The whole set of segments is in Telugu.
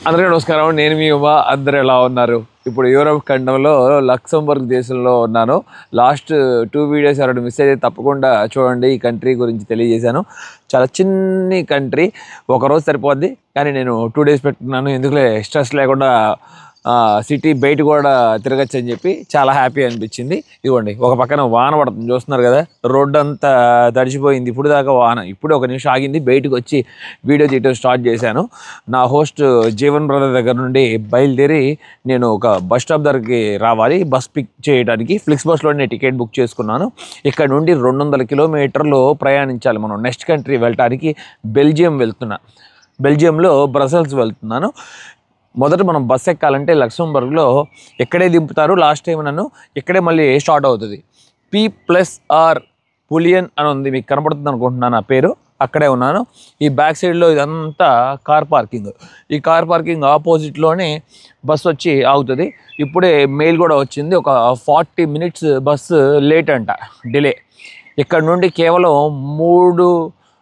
అందరికీ నమస్కారం. నేను మీ ఉమా. అందరూ ఎలా ఉన్నారు? ఇప్పుడు యూరోప్ ఖండంలో లక్సెంబర్గ్ దేశంలో ఉన్నాను. లాస్ట్ 2 వీడియోస్ ఎవరైనా మిస్ అయితే తప్పకుండా చూడండి. ఈ కంట్రీ గురించి తెలియజేశాను. చాలా చిన్ని కంట్రీ, ఒకరోజు సరిపోద్ది. కానీ నేను 2 డేస్ పెట్టుకున్నాను. ఎందుకులే స్ట్రెస్ లేకుండా సిటీ బయట కూడా తిరగచ్చు అని చెప్పి చాలా హ్యాపీ అనిపించింది. ఇదిగోండి, ఒక పక్కన వాన పడుతుంది, చూస్తున్నారు కదా. రోడ్డు అంతా తడిచిపోయింది. ఇప్పుడు దాకా వాన, ఇప్పుడు ఒక నిమిషం ఆగింది. బయటకు వచ్చి వీడియో తీయడం స్టార్ట్ చేశాను. నా హోస్ట్ జీవన్ బ్రదర్ దగ్గర నుండి బయలుదేరి నేను ఒక బస్ స్టాప్ దగ్గరికి రావాలి. బస్ పిక్ చేయడానికి ఫ్లిక్స్ బస్లోనే టికెట్ బుక్ చేసుకున్నాను. ఇక్కడ నుండి 200 కిలోమీటర్లు ప్రయాణించాలి మనం. నెక్స్ట్ కంట్రీ వెళ్ళటానికి బెల్జియం వెళ్తున్నా. బెల్జియంలో బ్రసెల్స్ వెళ్తున్నాను. మొదట మనం బస్ ఎక్కాలంటే లక్సెంబర్గ్లో ఎక్కడే దింపుతారు. లాస్ట్ టైం నన్ను ఇక్కడే మళ్ళీ స్టార్ట్ అవుతుంది. P+R పులియన్ అని ఉంది, మీకు కనపడుతుంది అనుకుంటున్నాను నా పేరు. అక్కడే ఉన్నాను. ఈ బ్యాక్ సైడ్లో ఇదంతా కార్ పార్కింగ్. ఈ కార్ పార్కింగ్ ఆపోజిట్లోనే బస్ వచ్చి ఆగుతుంది. ఇప్పుడే మెయిల్ కూడా వచ్చింది, ఒక 40 మినిట్స్ బస్సు లేట్ అంట, డిలే. ఇక్కడ నుండి కేవలం 3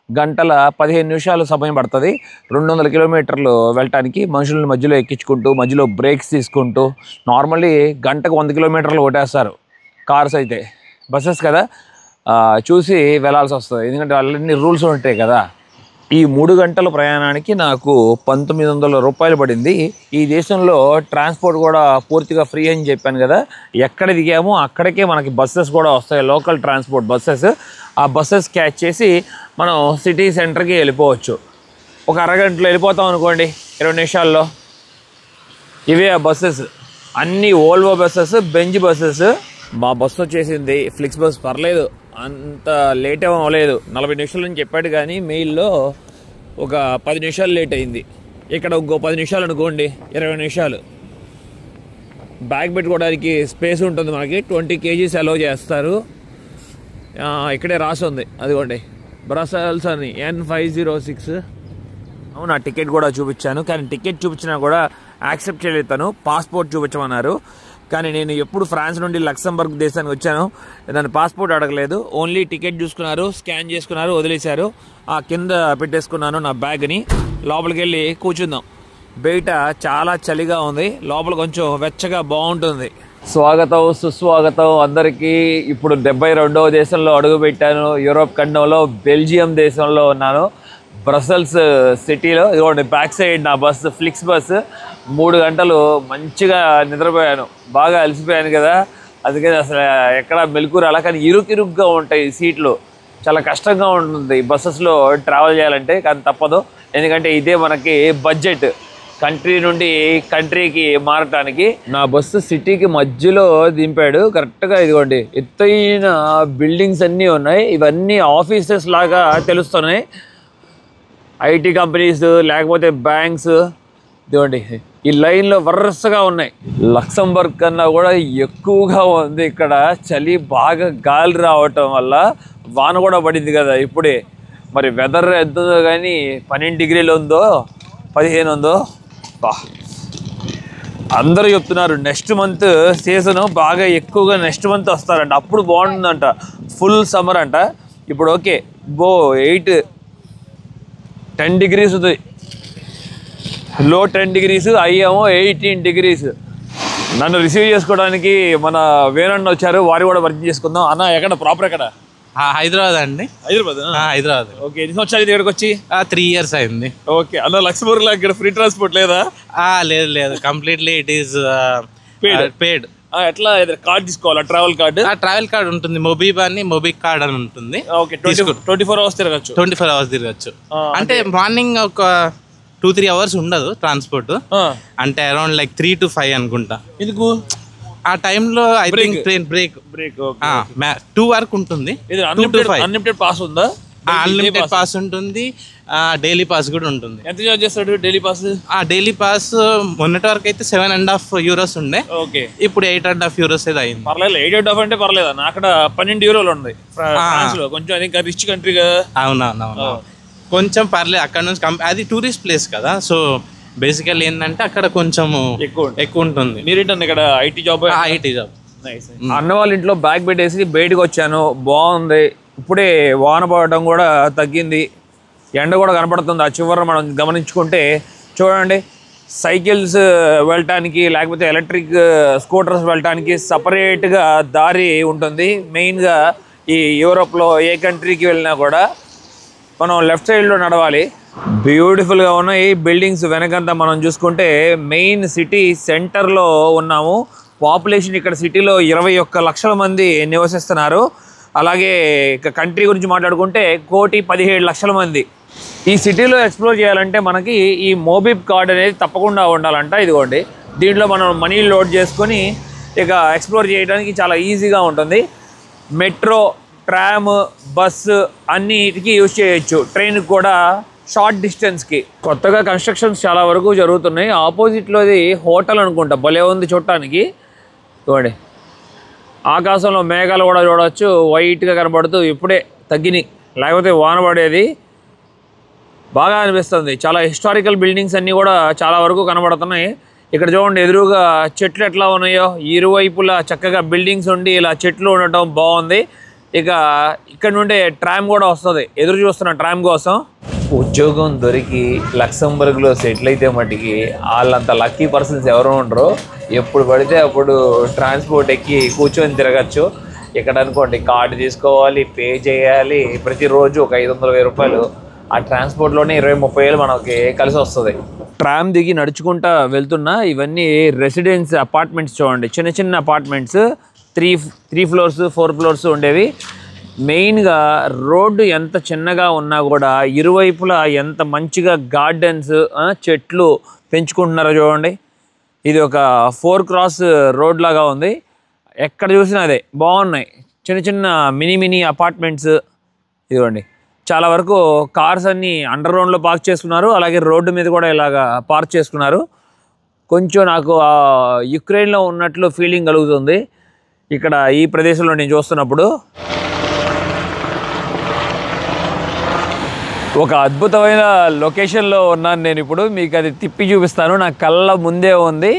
గంటల 15 నిమిషాలు సమయం పడుతుంది 200 కిలోమీటర్లు వెళ్ళటానికి. మనుషులను మధ్యలో ఎక్కించుకుంటూ, మధ్యలో బ్రేక్స్ తీసుకుంటూ. నార్మల్లీ గంటకు 100 కిలోమీటర్లు కొట్టేస్తారు కార్స్ అయితే. బస్సెస్ కదా, చూసి వెళ్ళాల్సి వస్తుంది, ఎందుకంటే వాళ్ళన్నీ రూల్స్ ఉంటాయి కదా. ఈ 3 గంటల ప్రయాణానికి నాకు 1900 రూపాయలు పడింది. ఈ దేశంలో ట్రాన్స్పోర్ట్ కూడా పూర్తిగా ఫ్రీ అని చెప్పాను కదా. ఎక్కడ దిగామో అక్కడికే మనకి బస్సెస్ కూడా వస్తాయి, లోకల్ ట్రాన్స్పోర్ట్ బస్సెస్. ఆ బస్సెస్ క్యాచ్ చేసి మనం సిటీ సెంటర్కి వెళ్ళిపోవచ్చు. ఒక అరగంటలో వెళ్ళిపోతాం అనుకోండి, 20 నిమిషాల్లో. ఇవే ఆ బస్సెస్, అన్నీ ఓల్వో బస్సెస్, బెంజ్ బస్సెస్. మా బస్సు వచ్చేసింది, ఫ్లిక్స్ బస్. పర్లేదు, అంత లేట్ ఏమో అవ్వలేదు. 40 నిమిషాల నుంచి చెప్పాడు, కానీ మెయిల్లో ఒక 10 నిమిషాలు లేట్ అయింది. ఇక్కడ ఇంకో 10 నిమిషాలు అనుకోండి, 20 నిమిషాలు. బ్యాగ్ పెట్టుకోవడానికి స్పేస్ ఉంటుంది మనకి. 20 kgs అలౌ చేస్తారు. ఇక్కడే రాసి ఉంది, అదిగోండి, బ్రసెల్స్ అని, N506. అవును, నా టికెట్ కూడా చూపించాను, కానీ టికెట్ చూపించినా కూడా యాక్సెప్ట్ చేయలేదు తను. పాస్పోర్ట్ చూపించమన్నారు. కానీ నేను ఎప్పుడు ఫ్రాన్స్ నుండి లక్సెంబర్గ్ దేశానికి వచ్చాను, నన్ను పాస్పోర్ట్ అడగలేదు. ఓన్లీ టికెట్ చూసుకున్నారు, స్కాన్ చేసుకున్నారు, వదిలేశారు. ఆ కింద పెట్టేసుకున్నాను నా బ్యాగ్ని. లోపలికి వెళ్ళి కూర్చుందాం. బయట చాలా చలిగా ఉంది, లోపల కొంచెం వెచ్చగా బాగుంటుంది. స్వాగతం, సుస్వాగతం అందరికీ. ఇప్పుడు 72వ దేశంలో అడుగుపెట్టాను. యూరోప్ ఖండంలో బెల్జియం దేశంలో ఉన్నాను, బ్రసెల్స్ సిటీలో. ఇదిగోండి బ్యాక్ సైడ్ నా బస్సు, ఫ్లిక్స్ బస్సు. 3 గంటలు మంచిగా నిద్రపోయాను, బాగా అలసిపోయాను కదా. అందుకని అసలు ఎక్కడ మెలకు రాలా. కానీ ఇరుగ్గా ఉంటాయి సీట్లు, చాలా కష్టంగా ఉంటుంది బస్సెస్లో ట్రావెల్ చేయాలంటే. కానీ తప్పదు, ఎందుకంటే ఇదే మనకి బడ్జెట్ కంట్రీ నుండి కంట్రీకి మారటానికి. నా బస్సు సిటీకి మధ్యలో దింపాడు కరెక్ట్గా. ఇదిగోండి, ఎత్తైన బిల్డింగ్స్ అన్నీ ఉన్నాయి. ఇవన్నీ ఆఫీసెస్ లాగా తెలుస్తున్నాయి, ఐటీ కంపెనీస్ లేకపోతే బ్యాంక్స్. ఇదిగోండి, ఈ లైన్లో వరుసగా ఉన్నాయి. లక్సెంబర్గ్ కన్నా కూడా ఎక్కువగా ఉంది ఇక్కడ చలి. బాగా గాలి రావటం వల్ల వాన కూడా పడింది కదా ఇప్పుడే. మరి వెదర్ ఎంత ఉందో కానీ 12 డిగ్రీలు ఉందో, 15 ఉందో. అందరూ చెప్తున్నారు నెక్స్ట్ మంత్ సీజన్ బాగా ఎక్కువగా నెక్స్ట్ మంత్ వస్తారంట, అప్పుడు బాగుంటుందంట. ఫుల్ సమ్మర్ అంట. ఇప్పుడు ఓకే, 10 డిగ్రీస్ ఉంది, లో 10 డిగ్రీస్, అయ్యేమో 18 డిగ్రీస్. నన్ను రిసీవ్ చేసుకోవడానికి మన వేణన్న వచ్చారు, వారు కూడా వర్క్ చేసుకుందాం. అన్న ఎక్కడ ప్రాపర్ ఎక్కడ? హైదరాబాద్ అండి. హైదరాబాద్. ఓకే, ఎన్ని సంవత్సరాలు ఇక్కడికి వచ్చి? 3 years అయింది. ఓకే అన్న, లక్సెంబర్గ్ లో ఇక్కడ ఫ్రీ ట్రాన్స్పోర్ట్ లేదా? లేదు, కంప్లీట్లీ ఇట్ ఈస్ పేడ్. ఎట్లా కార్డ్ తీసుకోవాలా? Travel card? ట్రావెల్ కార్డ్ ఉంటుంది, మొబిక్ కార్డ్ అని ఉంటుంది. ఓకే, 24 hours తిరగచ్చు. 24 hours తిరగచ్చు. అంటే మార్నింగ్ ఒక 2-3 hours ఉండదు ట్రాన్స్పోర్ట్, అంటే అరౌండ్ లైక్ 3 to 5 అనుకుంటా. ఎందుకు ఆ టైంలో ఐ థింక్ ట్రైన్ బ్రేక్ 2 వరకు ఉంటుంది. అన్లిమిటెడ్ పాస్ ఉందా? అన్లిమిటెడ్ పాస్ ఉంటుంది, డైలీ పాస్ కూడా ఉంటుంది. ఎంత చార్జ్ చేస్తాడు డైలీ పాస్? డైలీ పాస్ మొన్నటి వరకు అయితే 7.5 euros ఉండే. ఓకే, ఇప్పుడు 8.5 euros అయితే అయింది. పర్లేదు, 8.5 అంటే పర్లేదు. అక్కడ 12 euros ఉంది ఫ్రాన్స్ లో. కొంచెం అది ఇంకా రిచ్ కంట్రీ కదా. అవునవును, కొంచెం పర్లేదు. అక్కడ నుంచి అది టూరిస్ట్ ప్లేస్ కదా, సో బేసికల్ ఏంటంటే అక్కడ కొంచెం ఎక్కువ ఉంటుంది. మీరేంటండి ఇక్కడ ఐటీ జాబ్? IT job. అన్న వాళ్ళ ఇంట్లో బ్యాగ్ పెట్టేసి బయటకు వచ్చాను, బాగుంది. ఇప్పుడే వాన పడటం కూడా తగ్గింది, ఎండ కూడా కనపడుతుంది. ఆ చివర మనం గమనించుకుంటే చూడండి, సైకిల్స్ వెళ్ళటానికి లేకపోతే ఎలక్ట్రిక్ స్కూటర్స్ వెళ్ళటానికి సపరేట్గా దారి ఉంటుంది. మెయిన్గా ఈ యూరోప్లో ఏ కంట్రీకి వెళ్ళినా కూడా మనం లెఫ్ట్ సైడ్లో నడవాలి. బ్యూటిఫుల్గా ఉన్నాయి బిల్డింగ్స్. వెనకంతా మనం చూసుకుంటే మెయిన్ సిటీ సెంటర్లో ఉన్నాము. పాపులేషన్ ఇక్కడ సిటీలో 21 లక్షల మంది నివసిస్తున్నారు. అలాగే ఇక కంట్రీ గురించి మాట్లాడుకుంటే 1,17,00,000 మంది. ఈ సిటీలో ఎక్స్ప్లోర్ చేయాలంటే మనకి ఈ మోబిబ్ కార్డ్ అనేది తప్పకుండా ఉండాలంట. ఇదిగోండి, దీంట్లో మనం మనీ లోడ్ చేసుకొని ఇక ఎక్స్ప్లోర్ చేయడానికి చాలా ఈజీగా ఉంటుంది. మెట్రో, ట్రామ్, బస్సు అన్నిటికీ యూజ్ చేయొచ్చు. ట్రైన్ కూడా షార్ట్ డిస్టెన్స్కి. కొత్తగా కన్స్ట్రక్షన్స్ చాలా వరకు జరుగుతున్నాయి. ఆపోజిట్లోది హోటల్ అనుకుంటా, భలే ఉంది చూడటానికి. చూడండి, ఆకాశంలో మేఘాలు కూడా చూడవచ్చు, వైట్గా కనబడుతూ ఇప్పుడే తగ్గినాయి, లేకపోతే వాన పడేది. బాగా అనిపిస్తుంది. చాలా హిస్టారికల్ బిల్డింగ్స్ అన్నీ కూడా చాలా వరకు కనబడుతున్నాయి. ఇక్కడ చూడండి, ఎదురుగా చెట్లు ఎట్లా ఉన్నాయో, ఇరువైపులా చక్కగా బిల్డింగ్స్ ఉండి ఇలా చెట్లు ఉండటం బాగుంది. ఇక ఇక్కడ నుండి ట్రామ్ కూడా వస్తుంది. ఎదురు చూస్తున్న ట్రామ్ కోసం. ఉద్యోగం దొరికి లక్సంబర్గ్లో సెటిల్ అయితే మట్టికి వాళ్ళంత లక్కీ పర్సన్స్ ఎవరు ఉండరు. ఎప్పుడు పడితే అప్పుడు ట్రాన్స్పోర్ట్ ఎక్కి కూర్చొని తిరగచ్చు. ఇక్కడ అనుకోండి, కార్డు తీసుకోవాలి, పే చేయాలి, ప్రతిరోజు ఒక 500,000 రూపాయలు. ఆ ట్రాన్స్పోర్ట్లోనే 20-30 వేలు మనకి కలిసి వస్తుంది. ట్రామ్ దిగి నడుచుకుంటా వెళ్తున్నా. ఇవన్నీ రెసిడెన్స్ అపార్ట్మెంట్స్ చూడండి, చిన్న చిన్న అపార్ట్మెంట్స్, 3 ఫ్లోర్స్ 4 ఫ్లోర్స్ ఉండేవి. మెయిన్గా రోడ్డు ఎంత చిన్నగా ఉన్నా కూడా ఇరువైపులా ఎంత మంచిగా గార్డెన్స్, చెట్లు పెంచుకుంటున్నారో చూడండి. ఇది ఒక 4 క్రాస్ రోడ్ లాగా ఉంది. ఎక్కడ చూసినా అదే బాగున్నాయి. చిన్న చిన్న మినీ అపార్ట్మెంట్స్. ఇదిగోండి, చాలా వరకు కార్స్ అన్నీ అండర్ గ్రౌండ్లో పార్క్ చేసుకున్నారు. అలాగే రోడ్డు మీద కూడా ఇలాగా పార్క్ చేసుకున్నారు. కొంచెం నాకు యుక్రెయిన్లో ఉన్నట్లు ఫీలింగ్ కలుగుతుంది ఇక్కడ ఈ ప్రదేశంలో నేను చూస్తున్నప్పుడు. ఒక అద్భుతమైన లొకేషన్లో ఉన్నాను నేను ఇప్పుడు. మీకు అది తిప్పి చూపిస్తాను. నా కళ్ళ ముందే ఉంది.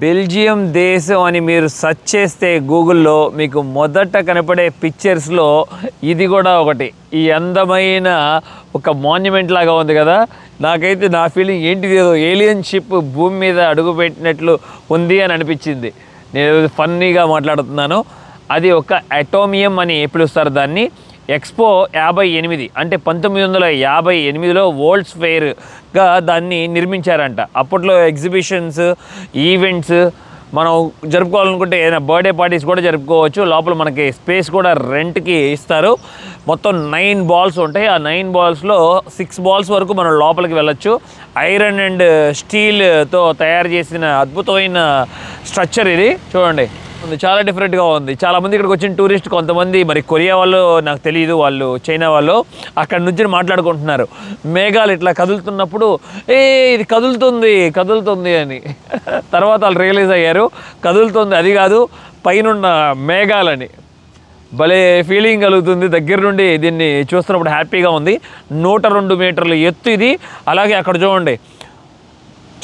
బెల్జియం దేశం అని మీరు సెర్చ్ చేస్తే గూగుల్లో మీకు మొదట కనపడే పిక్చర్స్లో ఇది కూడా ఒకటి. ఈ అందమైన ఒక మాన్యుమెంట్ లాగా ఉంది కదా. నాకైతే నా ఫీలింగ్ ఏంటిది, ఏలియన్ షిప్ భూమి మీద అడుగుపెట్టినట్లు ఉంది అని అనిపించింది. నేను ఫన్నీగా మాట్లాడుతున్నాను. అది ఒక అటోమియం అని పిలుస్తారు దాన్ని. ఎక్స్పో 58 అంటే 1958లో వరల్డ్స్ ఫెయిర్గా దాన్ని నిర్మించారంట. అప్పట్లో ఎగ్జిబిషన్స్, ఈవెంట్స్ మనం జరుపుకోవాలనుకుంటే ఏదైనా బర్త్డే పార్టీస్ కూడా జరుపుకోవచ్చు. లోపల మనకి స్పేస్ కూడా రెంట్కి ఇస్తారు. మొత్తం 9 బాల్స్ ఉంటాయి. ఆ 9 బాల్స్లో 6 బాల్స్ వరకు మనం లోపలికి వెళ్ళొచ్చు. ఐరన్ అండ్ స్టీల్తో తయారు చేసిన అద్భుతమైన స్ట్రక్చర్ ఇది. చూడండి, చాలా డిఫరెంట్గా ఉంది. చాలామంది ఇక్కడికి వచ్చిన టూరిస్ట్, కొంతమంది మరి కొరియా వాళ్ళు, నాకు తెలియదు, వాళ్ళు చైనా వాళ్ళు, అక్కడ నుంచి మాట్లాడుకుంటున్నారు. మేఘాలు ఇట్లా కదులుతున్నప్పుడు ఇది కదులుతుంది అని. తర్వాత వాళ్ళు రియలైజ్ అయ్యారు కదులుతుంది అది కాదు, పైనున్న మేఘాలని. భలే ఫీలింగ్ కలుగుతుంది దగ్గర నుండి దీన్ని చూస్తున్నప్పుడు. హ్యాపీగా ఉంది. 102 మీటర్ల ఎత్తు ఇది. అలాగే అక్కడ చూడండి,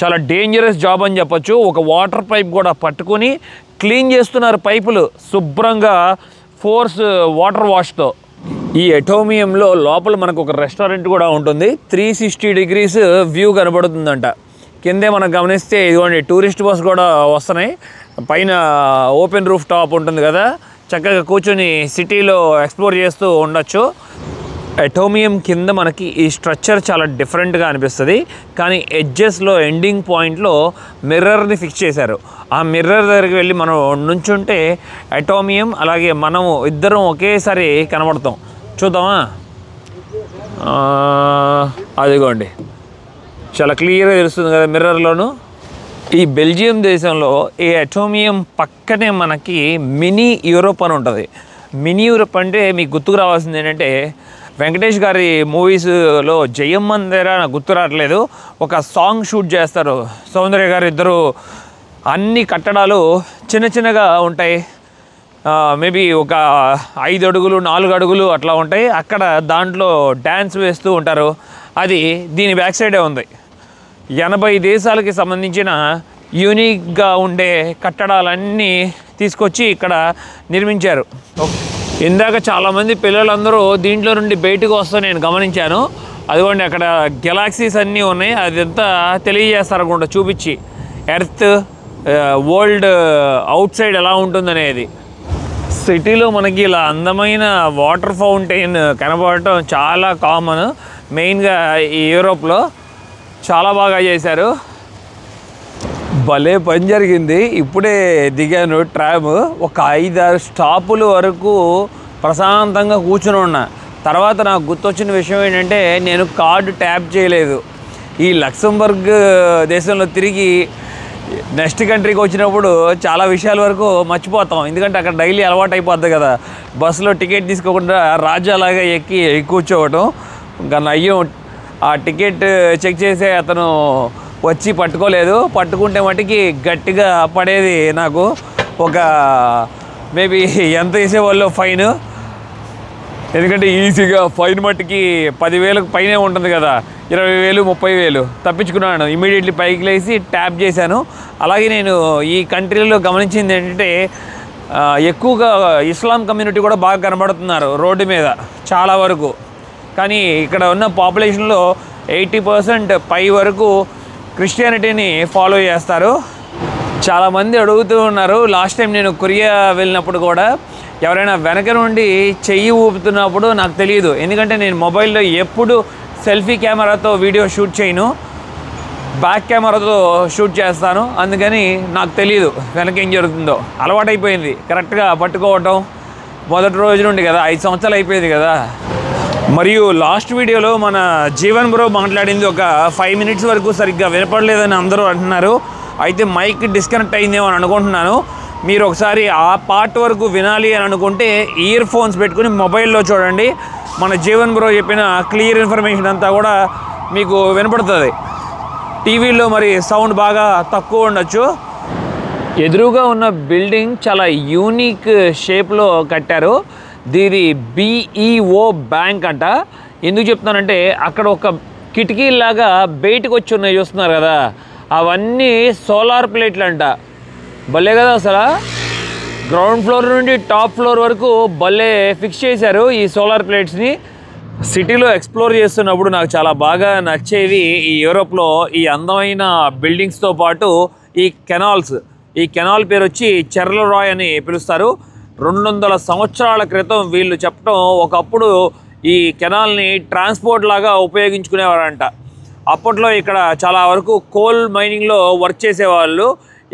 చాలా డేంజరస్ జాబ్ అని చెప్పొచ్చు. ఒక వాటర్ పైప్ కూడా పట్టుకొని క్లీన్ చేస్తున్నారు పైపులు శుభ్రంగా, ఫోర్స్ వాటర్ వాష్తో. ఈ అటోమియంలో లోపల మనకు ఒక రెస్టారెంట్ కూడా ఉంటుంది. 360 డిగ్రీస్ వ్యూ కనబడుతుందంట. కిందే మనం గమనిస్తే ఇదిగోండి, టూరిస్ట్ బస్ కూడా వస్తున్నాయి. పైన ఓపెన్ రూఫ్ టాప్ ఉంటుంది కదా, చక్కగా కూర్చొని సిటీలో ఎక్స్ప్లోర్ చేస్తూ ఉండొచ్చు. అటోమియం కింద మనకి ఈ స్ట్రక్చర్ చాలా డిఫరెంట్గా అనిపిస్తుంది. కానీ ఎడ్జెస్లో ఎండింగ్ పాయింట్లో మిర్రర్ని ఫిక్స్ చేశారు. ఆ మిర్రర్ దగ్గరికి వెళ్ళి మనం నుంచుంటే అటోమియం అలాగే మనము ఇద్దరం ఒకేసారి కనబడతాం. చూద్దామా? అదిగోండి, చాలా క్లియర్గా తెలుస్తుంది కదా మిర్రర్లోను. ఈ బెల్జియం దేశంలో ఈ అటోమియం పక్కనే మనకి మినీ యూరోప్ అని ఉంటుంది. మినీ యూరోప్ అంటే మీకు గుర్తుకు రావాల్సింది ఏంటంటే, వెంకటేష్ గారి మూవీస్లో జయం మందిరా నాకు గుర్తు రావట్లేదు, ఒక సాంగ్ షూట్ చేస్తారు సౌందర్య గారు ఇద్దరు. అన్ని కట్టడాలు చిన్న చిన్నగా ఉంటాయి. మేబీ ఒక 5 అడుగులు 4 అడుగులు అట్లా ఉంటాయి. అక్కడ దాంట్లో డ్యాన్స్ వేస్తూ ఉంటారు. అది దీని బ్యాక్ సైడే ఉంది. 80 దేశాలకి సంబంధించిన యూనిక్గా ఉండే కట్టడాలన్నీ తీసుకొచ్చి ఇక్కడ నిర్మించారు. ఇందాక చాలామంది పిల్లలందరూ దీంట్లో నుండి బయటకు వస్తూ నేను గమనించాను. అదిగోండి అక్కడ గెలాక్సీస్ అన్నీ ఉన్నాయి, అదంతా తెలియజేస్తారు అనుకుంటా చూపించి, ఎర్త్ వరల్డ్ అవుట్ సైడ్ ఎలా ఉంటుందనేది. సిటీలో మనకి ఇలా అందమైన వాటర్ ఫౌంటైన్ కనబడటం చాలా కామన్, మెయిన్గా ఈ యూరోప్లో చాలా బాగా చేశారు. భలే పని జరిగింది. ఇప్పుడే దిగాను ట్రామ్, ఒక 5-6 స్టాపుల వరకు ప్రశాంతంగా కూర్చుని ఉన్నా. తర్వాత నాకు గుర్తొచ్చిన విషయం ఏంటంటే నేను కార్డు ట్యాప్ చేయలేదు. ఈ లక్సెంబర్గ్ దేశంలో తిరిగి నెక్స్ట్ కంట్రీకి వచ్చినప్పుడు చాలా విషయాల వరకు మర్చిపోతాం, ఎందుకంటే అక్కడ డైలీ అలవాటు అయిపోద్ది కదా. బస్సులో టికెట్ తీసుకోకుండా రాజ్యాలాగా ఎక్కి కూర్చోవటం. ఇంకా అయ్యో ఆ టికెట్ చెక్ చేసే అతను వచ్చి పట్టుకోలేదు, పట్టుకుంటే మటుకి గట్టిగా పడేది నాకు. ఒక మేబీ ఎంత వేసేవాళ్ళు ఫైన్, ఎందుకంటే ఈజీగా ఫైన్ మట్టుకి 10,000 పైనే ఉంటుంది కదా, 20,000 30,000 తప్పించుకున్నాను. ఇమీడియట్లీ పైకి లేసి ట్యాప్ చేశాను. అలాగే నేను ఈ కంట్రీలో గమనించింది ఏంటంటే ఎక్కువగా ఇస్లాం కమ్యూనిటీ కూడా బాగా కనబడుతున్నారు రోడ్డు మీద చాలా వరకు. కానీ ఇక్కడ ఉన్న పాపులేషన్లో 80% పై వరకు క్రిస్టియానిటీని ఫాలో చేస్తారు. చాలామంది అడుగుతూ ఉన్నారు, లాస్ట్ టైం నేను కొరియా వెళ్ళినప్పుడు కూడా ఎవరైనా వెనక నుండి చెయ్యి ఊపుతున్నప్పుడు నాకు తెలియదు, ఎందుకంటే నేను మొబైల్లో ఎప్పుడు సెల్ఫీ కెమెరాతో వీడియో షూట్ చేయను, బ్యాక్ కెమెరాతో షూట్ చేస్తాను. అందుకని నాకు తెలియదు వెనక ఏం జరుగుతుందో. అలవాటైపోయింది కరెక్ట్గా పట్టుకోవటం మొదటి రోజు నుండి కదా, 5 సంవత్సరాలు అయిపోయింది కదా. మరియు లాస్ట్ వీడియోలో మన జీవన్ బ్రో మాట్లాడింది ఒక 5 minutes వరకు సరిగ్గా వినపడలేదని అందరూ అంటున్నారు. అయితే మైక్ డిస్కనెక్ట్ అయిందేమో అని అనుకుంటున్నాను. మీరు ఒకసారి ఆ పార్ట్ వరకు వినాలి అని అనుకుంటే ఇయర్ ఫోన్స్ పెట్టుకుని మొబైల్లో చూడండి. మన జీవన్ బ్రో చెప్పిన క్లియర్ ఇన్ఫర్మేషన్ అంతా కూడా మీకు వినపడుతుంది. టీవీలో మరి సౌండ్ బాగా తక్కువ ఉండొచ్చు. ఎదురుగా ఉన్న బిల్డింగ్ చాలా యూనిక్ షేప్లో కట్టారు. దీని BEO బ్యాంక్ అంట. ఎందుకు చెప్తున్నానంటే అక్కడ ఒక కిటికీలాగా బయటకు వచ్చి ఉన్నాయి చూస్తున్నారు కదా, అవన్నీ సోలార్ ప్లేట్లు అంట. భలే కదా, అసలు గ్రౌండ్ ఫ్లోర్ నుండి టాప్ ఫ్లోర్ వరకు భలే ఫిక్స్ చేశారు ఈ సోలార్ ప్లేట్స్ని. సిటీలో ఎక్స్ప్లోర్ చేస్తున్నప్పుడు నాకు చాలా బాగా నచ్చేది ఈ యూరోప్లో ఈ అందమైన బిల్డింగ్స్తో పాటు ఈ కెనాల్స్. ఈ కెనాల్ పేరు వచ్చి చెర్లరాయ్ అని పిలుస్తారు. 200 సంవత్సరాల క్రితం వీళ్ళు చెప్పడం ఒకప్పుడు ఈ కెనాల్ని ట్రాన్స్పోర్ట్ లాగా ఉపయోగించుకునేవారంట. అప్పట్లో ఇక్కడ చాలా వరకు కోల్ మైనింగ్లో వర్క్ చేసేవాళ్ళు.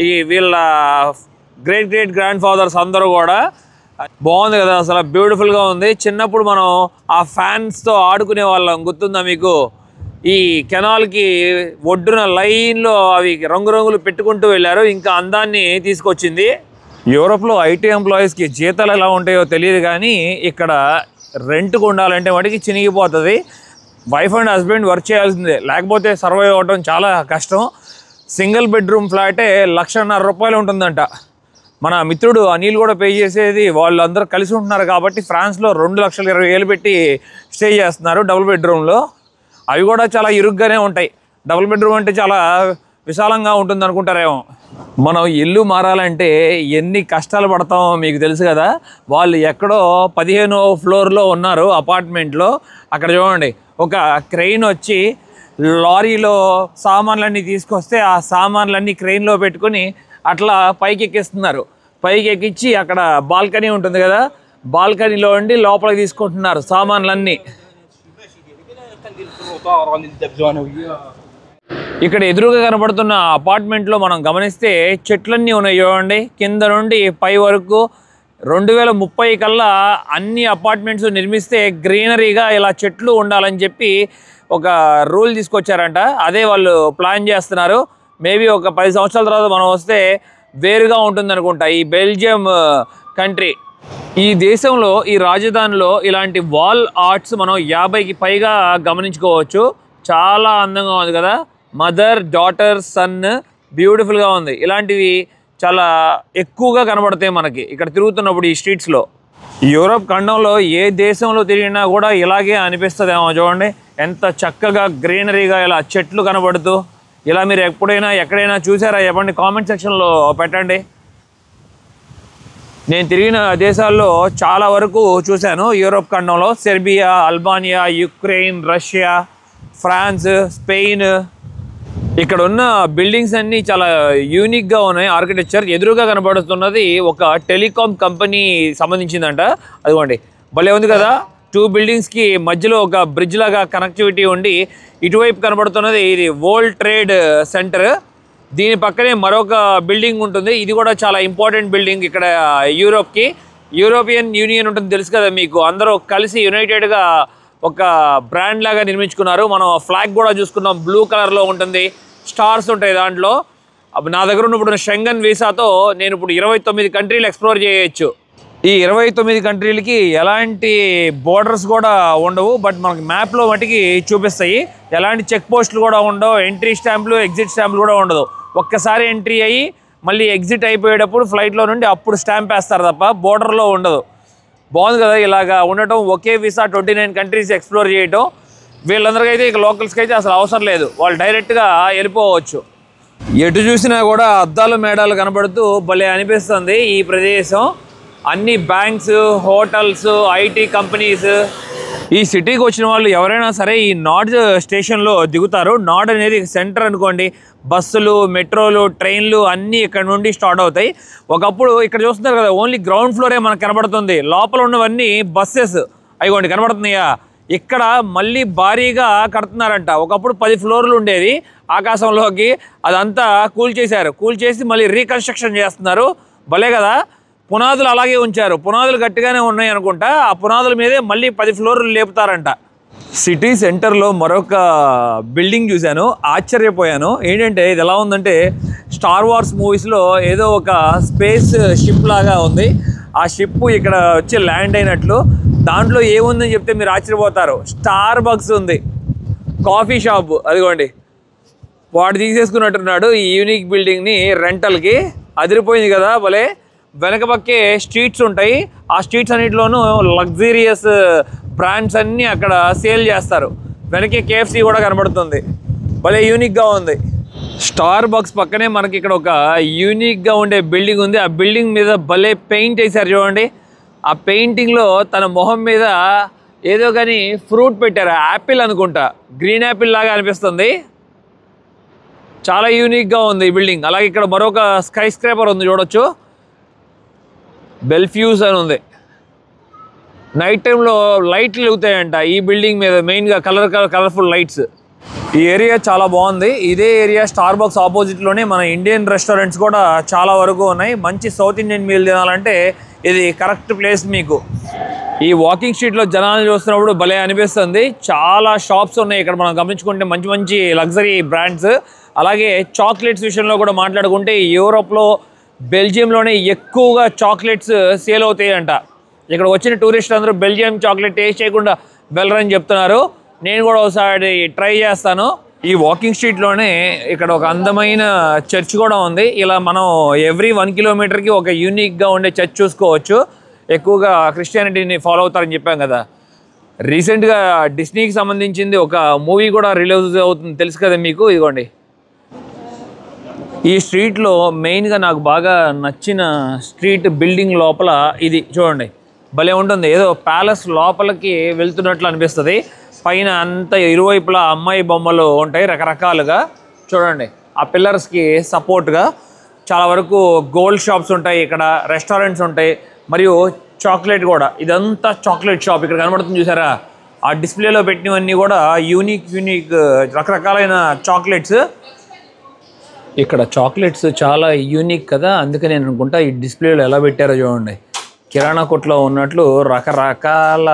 ఈ వీళ్ళ గ్రేట్ గ్రాండ్ ఫాదర్స్ అందరూ కూడా. బాగుంది కదా, అసలు బ్యూటిఫుల్గా ఉంది. చిన్నప్పుడు మనం ఆ ఫ్యాన్స్తో ఆడుకునే వాళ్ళం, గుర్తుందా మీకు? ఈ కెనాల్కి ఒడ్డున లైన్లో అవి రంగురంగులు పెట్టుకుంటూ వెళ్ళారు, ఇంకా అందాన్ని తీసుకొచ్చింది. యూరోప్లో ఐటీ ఎంప్లాయీస్కి జీతాలు ఎలా ఉంటాయో తెలియదు, కానీ ఇక్కడ రెంట్కి ఉండాలంటే వాటికి చినిగిపోతుంది. వైఫ్ అండ్ హస్బెండ్ వర్క్ చేయాల్సిందే, లేకపోతే సర్వైవ్ అవ్వడం చాలా కష్టం. సింగిల్ బెడ్రూమ్ ఫ్లాటే ₹1,50,000 ఉంటుందంట. మన మిత్రుడు అనిల్ కూడా పే చేసేది. వాళ్ళందరూ కలిసి ఉంటున్నారు కాబట్టి ఫ్రాన్స్లో 2,20,000 పెట్టి స్టే చేస్తున్నారు డబుల్ బెడ్రూమ్లో. అవి కూడా చాలా ఇరుగ్గానే ఉంటాయి. డబుల్ బెడ్రూమ్ అంటే చాలా విశాలంగా ఉంటుంది అనుకుంటారేమో. మనం ఇల్లు మారాలంటే ఎన్ని కష్టాలు పడతామో మీకు తెలుసు కదా. వాళ్ళు ఎక్కడో 15వ ఫ్లోర్లో ఉన్నారు అపార్ట్మెంట్లో. అక్కడ చూడండి, ఒక క్రెయిన్ వచ్చి లారీలో సామాన్లన్నీ తీసుకొస్తే ఆ సామాన్లన్నీ క్రెయిన్లో పెట్టుకొని అట్లా పైకి ఎక్కిస్తున్నారు. పైకి ఎక్కించి అక్కడ బాల్కనీ ఉంటుంది కదా, బాల్కనీలో ఉండి లోపలికి తీసుకుంటున్నారు సామాన్లన్నీ. ఇక్కడ ఎదురుగా కనబడుతున్న అపార్ట్మెంట్లో మనం గమనిస్తే చెట్లన్నీ ఉన్నాయి చూడండి, కింద నుండి పై వరకు. 2030 కల్లా అన్ని అపార్ట్మెంట్స్ నిర్మిస్తే గ్రీనరీగా ఇలా చెట్లు ఉండాలని చెప్పి ఒక రూల్ తీసుకొచ్చారంట. అదే వాళ్ళు ప్లాన్ చేస్తున్నారు. మేబీ ఒక 10 సంవత్సరాల తర్వాత మనం వస్తే వేరుగా ఉంటుంది అనుకుంటా ఈ బెల్జియం కంట్రీ. ఈ దేశంలో ఈ రాజధానిలో ఇలాంటి వాల్ ఆర్ట్స్ మనం 50కి పైగా గమనించుకోవచ్చు. చాలా అందంగా ఉంది కదా, మదర్ డాటర్ సన్, బ్యూటిఫుల్గా ఉంది. ఇలాంటివి చాలా ఎక్కువగా కనబడతాయి మనకి ఇక్కడ తిరుగుతున్నప్పుడు ఈ స్ట్రీట్స్లో. యూరోప్ ఖండంలో ఏ దేశంలో తిరిగినా కూడా ఇలాగే అనిపిస్తుందేమో. చూడండి ఎంత చక్కగా గ్రీనరీగా ఇలా చెట్లు కనబడుతూ. ఇలా మీరు ఎప్పుడైనా ఎక్కడైనా చూసారా చెప్పండి, కామెంట్ సెక్షన్లో పెట్టండి. నేను తిరిగిన దేశాల్లో చాలా వరకు చూశాను యూరోప్ ఖండంలో. Serbia, Albania, Ukraine, Russia, France, Spain. ఇక్కడ ఉన్న బిల్డింగ్స్ అన్నీ చాలా యూనిక్గా ఉన్నాయి. ఆర్కిటెక్చర్ ఎదురుగా కనబడుతున్నది ఒక టెలికాం కంపెనీ సంబంధించిందంట. అదిగోండి భలే ఉంది కదా. 2 బిల్డింగ్స్కి మధ్యలో ఒక బ్రిడ్జ్ లాగా కనెక్టివిటీ ఉండి ఇటువైపు కనబడుతున్నది ఇది వరల్డ్ ట్రేడ్ సెంటర్. దీని పక్కనే మరొక బిల్డింగ్ ఉంటుంది. ఇది కూడా చాలా ఇంపార్టెంట్ బిల్డింగ్ ఇక్కడ యూరోప్కి. యూరోపియన్ యూనియన్ ఉంటుంది తెలుసు కదా మీకు. అందరూ కలిసి యునైటెడ్గా ఒక బ్రాండ్ లాగా నిర్మించుకున్నారు. మనం ఫ్లాగ్ కూడా చూసుకున్నాం, బ్లూ కలర్లో ఉంటుంది, స్టార్స్ ఉంటాయి దాంట్లో. నా దగ్గర ఉన్నప్పుడు షెంగన్ వీసాతో నేను ఇప్పుడు 29 కంట్రీలు ఎక్స్ప్లోర్ చేయొచ్చు. ఈ 29 కంట్రీలకి ఎలాంటి బోర్డర్స్ కూడా ఉండవు, బట్ మనకి మ్యాప్లో మటుకి చూపిస్తాయి. ఎలాంటి చెక్ పోస్టులు కూడా ఉండవు, ఎంట్రీ స్టాంపులు, ఎగ్జిట్ స్టాంపులు కూడా ఉండదు. ఒక్కసారి ఎంట్రీ అయ్యి మళ్ళీ ఎగ్జిట్ అయిపోయేటప్పుడు ఫ్లైట్లో నుండి అప్పుడు స్టాంప్ వేస్తారు తప్ప బోర్డర్లో ఉండదు. బాగుంది కదా ఇలాగా ఉండటం. ఒకే వీసా 29 కంట్రీస్ ఎక్స్ప్లోర్ చేయటం. వీళ్ళందరికీ అయితే ఇక లోకల్స్కి అయితే అసలు అవసరం లేదు, వాళ్ళు డైరెక్ట్గా వెళ్ళిపోవచ్చు. ఎటు చూసినా కూడా అద్దాలు మేడాలు కనబడుతూ భలే అనిపిస్తుంది ఈ ప్రదేశం. అన్ని బ్యాంక్స్, హోటల్స్, ఐటీ కంపెనీస్. ఈ సిటీకి వచ్చిన వాళ్ళు ఎవరైనా సరే ఈ నాడ్ స్టేషన్లో దిగుతారు. నాడ్ అనేది సెంటర్ అనుకోండి. బస్సులు, మెట్రోలు, ట్రైన్లు అన్నీ ఇక్కడ నుండి స్టార్ట్ అవుతాయి. ఒకప్పుడు ఇక్కడ చూస్తున్నారు కదా ఓన్లీ గ్రౌండ్ ఫ్లోరే మనకు కనబడుతుంది. లోపల ఉన్నవన్నీ బస్సెస్ అయిగోండి కనబడుతున్నాయా. ఇక్కడ మళ్ళీ భారీగా కడుతున్నారంట. ఒకప్పుడు 10 ఫ్లోర్లు ఉండేది ఆకాశంలోకి, అదంతా కూల్చేశారు. కూల్చేసి మళ్ళీ రీకన్స్ట్రక్షన్ చేస్తున్నారు. భలే కదా. పునాదులు అలాగే ఉంచారు, పునాదులు గట్టిగానే ఉన్నాయి అనుకుంటా. ఆ పునాదుల మీదే మళ్ళీ 10 ఫ్లోర్లు లేపుతారంట. సిటీ సెంటర్లో మరొక బిల్డింగ్ చూశాను, ఆశ్చర్యపోయాను. ఏంటంటే ఇది ఎలా ఉందంటే స్టార్ వార్స్ మూవీస్లో ఏదో ఒక స్పేస్ షిప్ లాగా ఉంది. ఆ షిప్ ఇక్కడ వచ్చి ల్యాండ్ అయినట్లు. దాంట్లో ఏముందని చెప్తే మీరు ఆశ్చర్యపోతారు. స్టార్ బక్స్ ఉంది, కాఫీ షాప్. అదిగోండి వాడు తీసేసుకున్నట్టున్నాడు ఈ యూనిక్ బిల్డింగ్ని రెంటల్కి. అదిరిపోయింది కదా భలే. వెనక పక్కే స్ట్రీట్స్ ఉంటాయి. ఆ స్ట్రీట్స్ అన్నింటిలోనూ లగ్జరీయస్ బ్రాండ్స్ అన్నీ అక్కడ సేల్ చేస్తారు. వెనకే KFC కూడా కనబడుతుంది. భలే యూనిక్గా ఉంది. స్టార్ బక్స్ పక్కనే మనకి ఇక్కడ ఒక యూనిక్గా ఉండే బిల్డింగ్ ఉంది. ఆ బిల్డింగ్ మీద భలే పెయింట్ వేశారు చూడండి. ఆ పెయింటింగ్లో తన మొహం మీద ఏదో కానీ ఫ్రూట్ పెట్టారు, యాపిల్ అనుకుంటా, గ్రీన్ యాపిల్ లాగా అనిపిస్తుంది. చాలా యూనిక్గా ఉంది ఈ బిల్డింగ్. అలాగే ఇక్కడ మరొక స్కై స్క్రేపర్ ఉంది చూడొచ్చు, బెల్ఫ్యూస్ అని ఉంది. నైట్ టైంలో లైట్లు వెలుగుతాయంట ఈ బిల్డింగ్ మీద, మెయిన్గా కలర్ఫుల్ లైట్స్. ఈ ఏరియా చాలా బాగుంది. ఇదే ఏరియా స్టార్ బక్స్ ఆపోజిట్లోనే మన ఇండియన్ రెస్టారెంట్స్ కూడా చాలా వరకు ఉన్నాయి. మంచి సౌత్ ఇండియన్ మీల్ తినాలంటే ఇది కరెక్ట్ ప్లేస్ మీకు. ఈ వాకింగ్ స్ట్రీట్లో జనాలు చూస్తున్నప్పుడు భలే అనిపిస్తుంది. చాలా షాప్స్ ఉన్నాయి ఇక్కడ మనం గమనించుకుంటే, మంచి మంచి లగ్జరీ బ్రాండ్స్. అలాగే చాక్లెట్స్ విషయంలో కూడా మాట్లాడుకుంటే యూరోప్లో బెల్జియంలోనే ఎక్కువగా చాక్లెట్స్ సేల్ అవుతాయంట. ఇక్కడ వచ్చిన టూరిస్టులు అందరూ బెల్జియం చాక్లెట్ టేస్ట్ చేయకుండా వెళ్ళరని చెప్తున్నారు. నేను కూడా ఒకసారి ట్రై చేస్తాను. ఈ వాకింగ్ స్ట్రీట్లోనే ఇక్కడ ఒక అందమైన చర్చ్ కూడా ఉంది. ఇలా మనం ఎవ్రీ 1 కిలోమీటర్కి ఒక యూనిక్గా ఉండే చర్చ్ చూసుకోవచ్చు. ఎక్కువగా క్రిస్టియానిటీని ఫాలో అవుతారని చెప్పాం కదా. రీసెంట్గా డిస్నీకి సంబంధించింది ఒక మూవీ కూడా రిలీజ్ అవుతుంది తెలుసు కదా మీకు. ఇదిగోండి ఈ స్ట్రీట్లో మెయిన్గా నాకు బాగా నచ్చిన స్ట్రీట్ బిల్డింగ్ లోపల ఇది చూడండి, భలే ఉంటుంది. ఏదో ప్యాలెస్ లోపలికి వెళ్తున్నట్లు అనిపిస్తుంది. పైన అంతా ఇరువైపులా అమ్మాయి బొమ్మలు ఉంటాయి రకరకాలుగా. చూడండి ఆ పిల్లర్స్కి సపోర్ట్గా చాలా వరకు గోల్డ్ షాప్స్ ఉంటాయి, ఇక్కడ రెస్టారెంట్స్ ఉంటాయి, మరియు చాక్లెట్ కూడా. ఇదంతా చాక్లెట్ షాప్ ఇక్కడ కనబడుతుంది చూసారా. ఆ డిస్ప్లేలో పెట్టినవన్నీ కూడా యూనిక్ రకరకాలైన చాక్లెట్స్. ఇక్కడ చాక్లెట్స్ చాలా యూనిక్ కదా, అందుకే నేను అనుకుంటా ఈ డిస్ప్లేలో ఎలా పెట్టారో చూడండి. కిరాణా కొట్లో ఉన్నట్లు రకరకాల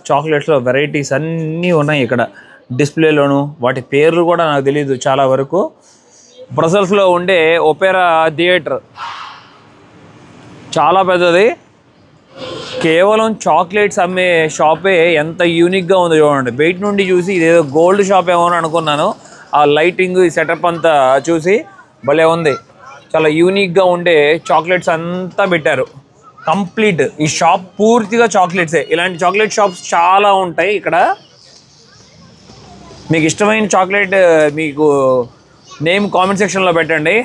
చాక్లెట్స్లో వెరైటీస్ అన్నీ ఉన్నాయి ఇక్కడ డిస్ప్లేలోను. వాటి పేర్లు కూడా నాకు తెలియదు చాలా వరకు. బ్రసెల్స్లో ఉండే ఒపేరా థియేటర్ చాలా పెద్దది. కేవలం చాక్లెట్స్ అమ్మే షాపే ఎంత యూనిక్గా ఉందో చూడండి. బయట నుండి చూసి ఇదేదో గోల్డ్ షాప్ ఏమో అనుకున్నాను. ఆ లైటింగ్, ఈ సెటప్ అంతా చూసి భలే ఉంది. చాలా యూనిక్గా ఉండే చాక్లెట్స్ అంతా పెట్టారు కంప్లీట్. ఈ షాప్ పూర్తిగా చాక్లెట్సే. ఇలాంటి చాక్లెట్ షాప్స్ చాలా ఉంటాయి ఇక్కడ. మీకు ఇష్టమైన చాక్లెట్ మీకు నేమ్ కామెంట్ సెక్షన్లో పెట్టండి.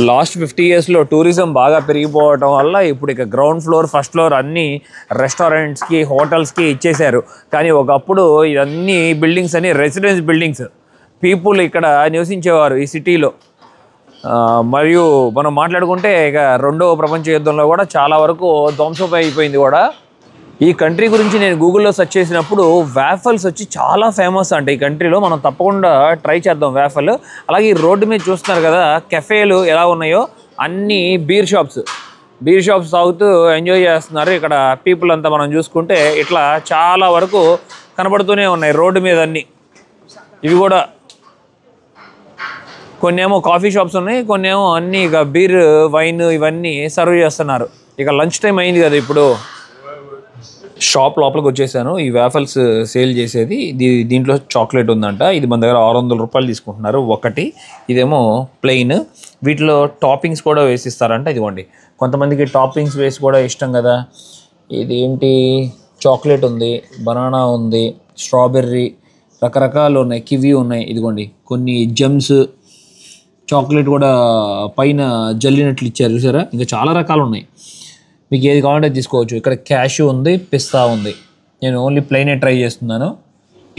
లాస్ట్ 50 yearsలో టూరిజం బాగా పెరిగిపోవటం వల్ల ఇప్పుడు ఇక గ్రౌండ్ ఫ్లోర్ ఫస్ట్ ఫ్లోర్ అన్నీ రెస్టారెంట్స్కి హోటల్స్కి ఇచ్చేశారు. కానీ ఒకప్పుడు ఇవన్నీ బిల్డింగ్స్ అన్ని రెసిడెన్స్ బిల్డింగ్స్, పీపుల్ ఇక్కడ నివసించేవారు ఈ సిటీలో. మరియు మనం మాట్లాడుకుంటే ఇక రెండవ ప్రపంచ యుద్ధంలో కూడా చాలా వరకు ధ్వంసం అయిపోయింది కూడా. ఈ కంట్రీ గురించి నేను గూగుల్లో సెర్చ్ చేసినప్పుడు వ్యాఫల్స్ వచ్చి చాలా ఫేమస్ అంట ఈ కంట్రీలో. మనం తప్పకుండా ట్రై చేద్దాం వ్యాఫల్. అలాగే ఈ రోడ్డు మీద చూస్తున్నారు కదా కెఫేలు ఎలా ఉన్నాయో, అన్నీ బీర్ షాప్స్ తాగుతూ ఎంజాయ్ చేస్తున్నారు. ఇక్కడ పీపుల్ అంతా మనం చూసుకుంటే ఇట్లా చాలా వరకు కనబడుతూనే ఉన్నాయి రోడ్డు మీద అన్నీ. ఇవి కూడా కొన్ని ఏమో కాఫీ షాప్స్ ఉన్నాయి, కొన్ని ఏమో అన్నీ ఇక బీర్ వైన్ ఇవన్నీ సర్వ్ చేస్తున్నారు. ఇక లంచ్ టైం అయింది కదా ఇప్పుడు. షాప్ లోపలికి వచ్చేసాను. ఈ వేఫల్స్ సేల్ చేసేది దీంట్లో చాక్లెట్ ఉందంట. ఇది మన దగ్గర 600 రూపాయలు తీసుకుంటున్నారు ఒకటి. ఇదేమో ప్లెయిన్. వీటిలో టాపింగ్స్ కూడా వేసిస్తారంట. ఇదిగోండి, కొంతమందికి టాపింగ్స్ వేసి కూడా ఇష్టం కదా. ఇది ఏంటి, చాక్లెట్ ఉంది, బనానా ఉంది, స్ట్రాబెర్రీ, రకరకాలు ఉన్నాయి, కివీ ఉన్నాయి. ఇదిగోండి కొన్ని జెమ్స్, చాక్లెట్ కూడా పైన జల్లినట్లు ఇచ్చారు చూసారా. ఇంకా చాలా రకాలు ఉన్నాయి, మీకు ఏది కావాలంటే తీసుకోవచ్చు. ఇక్కడ క్యాషు ఉంది, పిస్తా ఉంది. నేను ఓన్లీ ప్లెయినే ట్రై చేస్తున్నాను.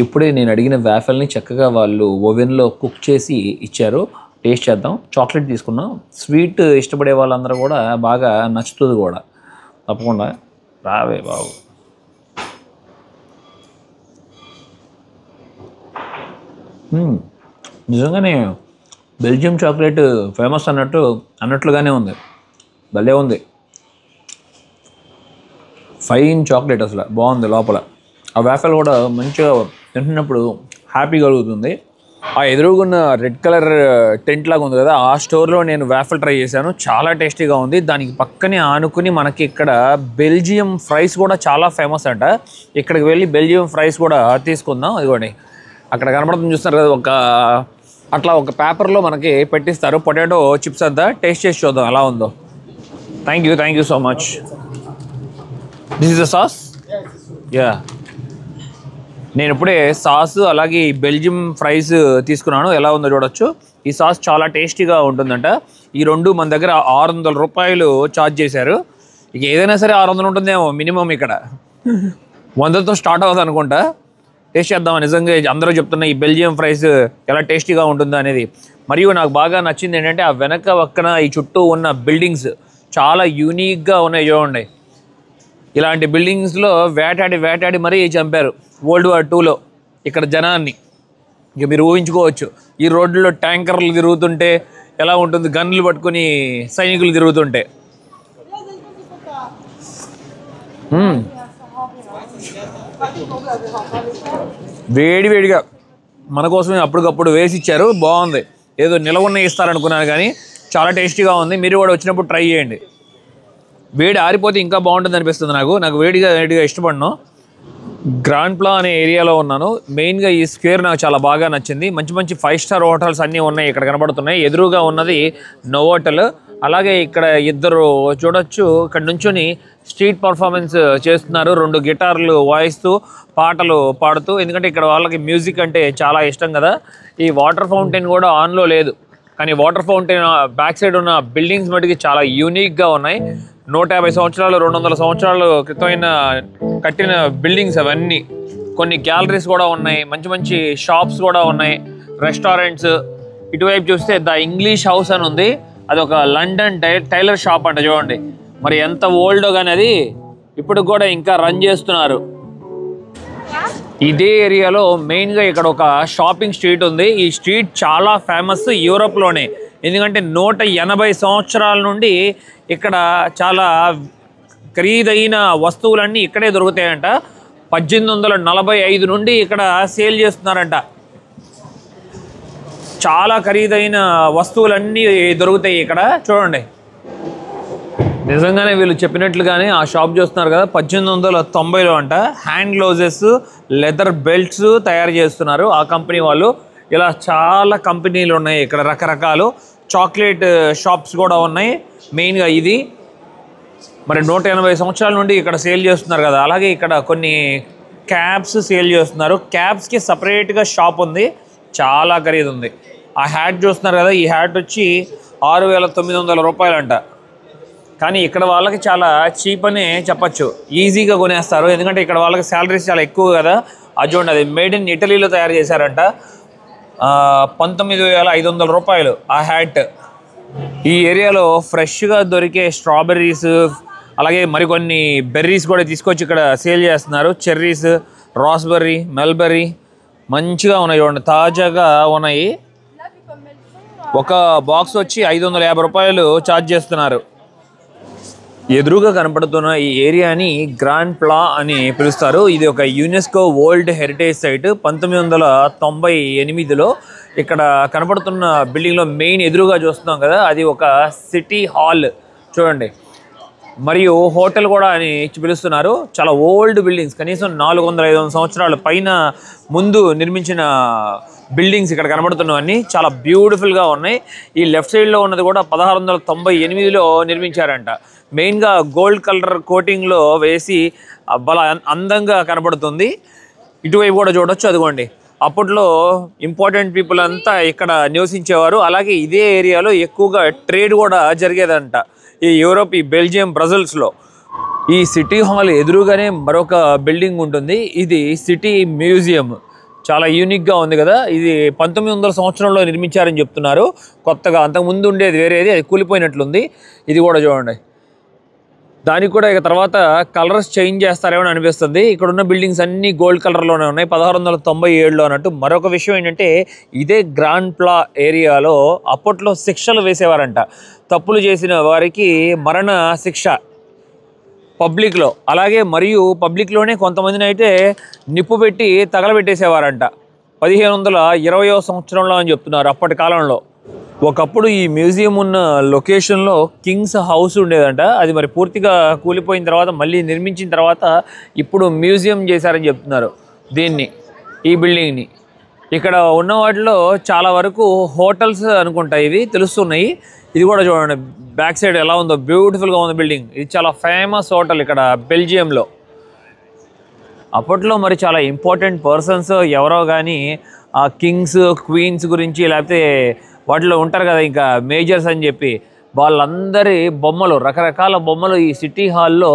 ఇప్పుడే నేను అడిగిన వేఫల్ని చక్కగా వాళ్ళు ఓవెన్లో కుక్ చేసి ఇచ్చారు. టేస్ట్ చేద్దాం. చాక్లెట్ తీసుకున్నాం. స్వీట్ ఇష్టపడే వాళ్ళందరూ కూడా బాగా నచ్చుతుంది కూడా. తప్పకుండా రావే బాబు. నిజంగానే బెల్జియం చాక్లెట్ ఫేమస్ అన్నట్లుగానే ఉంది. భలే ఉంది. ఫైన్ చాక్లెట్, అసలు బాగుంది లోపల. ఆ వేఫల్ కూడా మంచిగా తింటున్నప్పుడు హ్యాపీ కలుగుతుంది. ఆ ఎదురుగున్న రెడ్ కలర్ టెంట్ లాగా ఉంది కదా, ఆ స్టోర్లో నేను వేఫల్ ట్రై చేశాను. చాలా టేస్టీగా ఉంది. దానికి పక్కనే ఆనుకుని మనకి ఇక్కడ బెల్జియం ఫ్రైస్ కూడా చాలా ఫేమస్ అంట. ఇక్కడికి వెళ్ళి బెల్జియం ఫ్రైస్ కూడా తీసుకుందాం. ఇదిగోండి అక్కడ కనబడుతుంది చూస్తున్నారు కదా, అట్లా ఒక పేపర్లో మనకి పెట్టిస్తారు. పొటాటో చిప్స్ అంతా టేస్ట్ చేసి చూద్దాం ఎలా ఉందో. Thank you so much. This is the sauce. Yeah, నేను ఇప్పుడే సాస్ అలాగే బెల్జియం ఫ్రైస్ తీసుకున్నాను. ఎలా ఉందో చూడొచ్చు. ఈ సాస్ చాలా టేస్టీగా ఉంటుందంట. ఈ రెండు మన దగ్గర 600 రూపాయలు ఛార్జ్ చేశారు. ఇక ఏదైనా సరే 600 ఉంటుందేమో మినిమం. ఇక్కడ 100తో స్టార్ట్ అవుతుంది అనుకుంటా. టేస్ట్ చేద్దామా నిజంగా అందరూ చెప్తున్న ఈ బెల్జియం ఫ్రైస్ ఎలా టేస్టీగా ఉంటుందో అనేది. మరియు నాకు బాగా నచ్చింది ఏంటంటే ఆ వెనక పక్కన ఈ చుట్టూ ఉన్న బిల్డింగ్స్ చాలా యూనిక్గా ఉన్నాయి చూడండి. ఇలాంటి బిల్డింగ్స్లో వేటాడి మరీ చంపారు World War IIలో ఇక్కడ జనాన్ని. ఇక మీరు ఊహించుకోవచ్చు ఈ రోడ్లలో ట్యాంకర్లు తిరుగుతుంటే ఎలా ఉంటుంది, గన్లు పట్టుకుని సైనికులు తిరుగుతుంటే. వేడిగా మన కోసమే అప్పటికప్పుడు వేసి ఇచ్చారు. బాగుంది. ఏదో నిలవన్న ఇస్తారనుకున్నాను కానీ చాలా టేస్టీగా ఉంది. మీరు కూడా వచ్చినప్పుడు ట్రై చేయండి. వేడి ఆరిపోతే ఇంకా బాగుంటుంది అనిపిస్తుంది నాకు వేడిగా ఇష్టపడను. గ్రాండ్ ప్లా అనే ఏరియాలో ఉన్నాను. మెయిన్గా ఈ స్క్వేర్ నాకు చాలా బాగా నచ్చింది. మంచి 5 స్టార్ హోటల్స్ అన్నీ ఉన్నాయి ఇక్కడ కనబడుతున్నాయి. ఎదురుగా ఉన్నది నోవోటల్. అలాగే ఇక్కడ ఇద్దరు చూడొచ్చు ఇక్కడ నుంచుని స్ట్రీట్ పర్ఫార్మెన్స్ చేస్తున్నారు. 2 గిటార్లు వాయిస్తూ పాటలు పాడుతూ. ఎందుకంటే ఇక్కడ వాళ్ళకి మ్యూజిక్ అంటే చాలా ఇష్టం కదా. ఈ వాటర్ ఫౌంటైన్ కూడా ఆన్లో లేదు, కానీ వాటర్ ఫౌంటైన్ బ్యాక్ సైడ్ ఉన్న బిల్డింగ్స్ మటుకి చాలా యూనిక్గా ఉన్నాయి. 150 సంవత్సరాలు 200 సంవత్సరాలు క్రితమైన కట్టిన బిల్డింగ్స్ అవన్నీ. కొన్ని గ్యాలరీస్ కూడా ఉన్నాయి, మంచి షాప్స్ కూడా ఉన్నాయి, రెస్టారెంట్స్. ఇటువైపు చూస్తే ద ఇంగ్లీష్ హౌస్ అని ఉంది. అది ఒక లండన్ టైలర్ షాప్ అంట చూడండి. మరి ఎంత ఓల్డో కానీ అది ఇప్పుడు కూడా ఇంకా రన్ చేస్తున్నారు. ఇదే ఏరియాలో మెయిన్గా ఇక్కడ ఒక షాపింగ్ స్ట్రీట్ ఉంది. ఈ స్ట్రీట్ చాలా ఫేమస్ యూరోప్లోనే. ఎందుకంటే 180 సంవత్సరాల నుండి ఇక్కడ చాలా ఖరీదైన వస్తువులన్నీ ఇక్కడే దొరుకుతాయంట. 1845 నుండి ఇక్కడ సేల్ చేస్తున్నారంట. చాలా ఖరీదైన వస్తువులన్నీ దొరుకుతాయి ఇక్కడ చూడండి. నిజంగానే వీళ్ళు చెప్పినట్లుగానే ఆ షాప్ చూస్తున్నారు కదా, 1890లో అంట. హ్యాండ్ గ్లౌజెస్, లెదర్ బెల్ట్స్ తయారు చేస్తున్నారు ఆ కంపెనీ వాళ్ళు. ఇలా చాలా కంపెనీలు ఉన్నాయి ఇక్కడ, రకరకాలు చాక్లెట్ షాప్స్ కూడా ఉన్నాయి. మెయిన్గా ఇది మరి 180 సంవత్సరాల నుండి ఇక్కడ సేల్ చేస్తున్నారు కదా. అలాగే ఇక్కడ కొన్ని క్యాప్స్ సేల్ చేస్తున్నారు. క్యాప్స్కి సపరేట్గా షాప్ ఉంది, చాలా ఖరీదు ఉంది. ఆ హ్యాట్ చూస్తున్నారు కదా, ఈ హ్యాట్ వచ్చి 6,900 రూపాయలంట. కానీ ఇక్కడ వాళ్ళకి చాలా చీప్ అనే చెప్పచ్చు, ఈజీగా కొనేస్తారు. ఎందుకంటే ఇక్కడ వాళ్ళకి శాలరీస్ చాలా ఎక్కువ కదా. అది చూడండి, అది మేడ్ ఇన్ ఇటలీలో తయారు చేశారంట. 19,500 రూపాయలు ఆ హ్యాట్. ఈ ఏరియాలో ఫ్రెష్గా దొరికే స్ట్రాబెర్రీస్, అలాగే మరికొన్ని బెర్రీస్ కూడా తీసుకొచ్చి ఇక్కడ సేల్ చేస్తున్నారు. చెర్రీస్, రాస్బెర్రీ, మెల్బెర్రీ మంచిగా ఉన్నాయి చూడండి, తాజాగా ఉన్నాయి. ఒక బాక్స్ వచ్చి 550 రూపాయలు ఛార్జ్ చేస్తున్నారు. ఎదురుగా కనపడుతున్న ఈ ఏరియాని గ్రాండ్ ప్లా అని పిలుస్తారు. ఇది ఒక యునెస్కో వరల్డ్ హెరిటేజ్ సైట్. 1998లో ఇక్కడ కనపడుతున్న బిల్డింగ్లో మెయిన్ ఎదురుగా చూస్తున్నాం కదా, అది ఒక సిటీ హాల్ చూడండి. మరియు హోటల్ కూడా అని పిలుస్తున్నారు. చాలా ఓల్డ్ బిల్డింగ్స్, కనీసం 400-500 సంవత్సరాల పైన ముందు నిర్మించిన బిల్డింగ్స్ ఇక్కడ కనబడుతున్నవన్నీ చాలా బ్యూటిఫుల్గా ఉన్నాయి. ఈ లెఫ్ట్ సైడ్లో ఉన్నది కూడా 1698లో నిర్మించారంట. మెయిన్గా గోల్డ్ కలర్ కోటింగ్లో వేసి బలా అందంగా కనబడుతుంది. ఇటువైపు కూడా చూడొచ్చు, అదిగోండి. అప్పట్లో ఇంపార్టెంట్ పీపుల్ అంతా ఇక్కడ నివసించేవారు. అలాగే ఇదే ఏరియాలో ఎక్కువగా ట్రేడ్ కూడా జరిగేదంట. ఈ యూరోప్, ఈ బెల్జియం, బ్రజిల్స్లో. ఈ సిటీ హాల్ ఎదురుగానే మరొక బిల్డింగ్ ఉంటుంది. ఇది సిటీ మ్యూజియం. చాలా యూనిక్గా ఉంది కదా. ఇది 1900 సంవత్సరంలో నిర్మించారని చెప్తున్నారు. కొత్తగా అంతకుముందు ఉండేది వేరేది, అది కూలిపోయినట్లుంది. ఇది కూడా చూడండి. దానికి కూడా ఇక తర్వాత కలర్స్ చేంజ్ చేస్తారేమో అనిపిస్తుంది. ఇక్కడ ఉన్న బిల్డింగ్స్ అన్నీ గోల్డ్ కలర్లోనే ఉన్నాయి, 1697లో అన్నట్టు. మరొక విషయం ఏంటంటే, ఇదే గ్రాండ్ ప్లా ఏరియాలో అప్పట్లో శిక్షలు వేసేవారంట. తప్పులు చేసిన వారికి మరణ శిక్ష పబ్లిక్లో. అలాగే మరియు పబ్లిక్లోనే కొంతమందిని అయితే నిప్పు పెట్టి తగలబెట్టేసేవారంట. 1520వ సంవత్సరంలో అని చెప్తున్నారు. అప్పటి కాలంలో ఒకప్పుడు ఈ మ్యూజియం ఉన్న లొకేషన్లో కింగ్స్ హౌస్ ఉండేదంట. అది మరి పూర్తిగా కూలిపోయిన తర్వాత మళ్ళీ నిర్మించిన తర్వాత ఇప్పుడు మ్యూజియం చేశారని చెప్తున్నారు దీన్ని, ఈ బిల్డింగ్ని. ఇక్కడ ఉన్న వాటిలో చాలా వరకు హోటల్స్ అనుకుంటా ఇవి తెలుస్తున్నాయి. ఇది కూడా చూడండి, బ్యాక్ సైడ్ ఎలా ఉందో, బ్యూటిఫుల్గా ఉంది బిల్డింగ్. ఇది చాలా ఫేమస్ హోటల్ ఇక్కడ బెల్జియంలో. అప్పట్లో మరి చాలా ఇంపార్టెంట్ పర్సన్స్ ఎవరో కానీ ఆ కింగ్స్, క్వీన్స్ గురించి, లేకపోతే వాటిలో ఉంటారు కదా ఇంకా మేజర్స్ అని చెప్పి, వాళ్ళందరి బొమ్మలు, రకరకాల బొమ్మలు ఈ సిటీ హాల్లో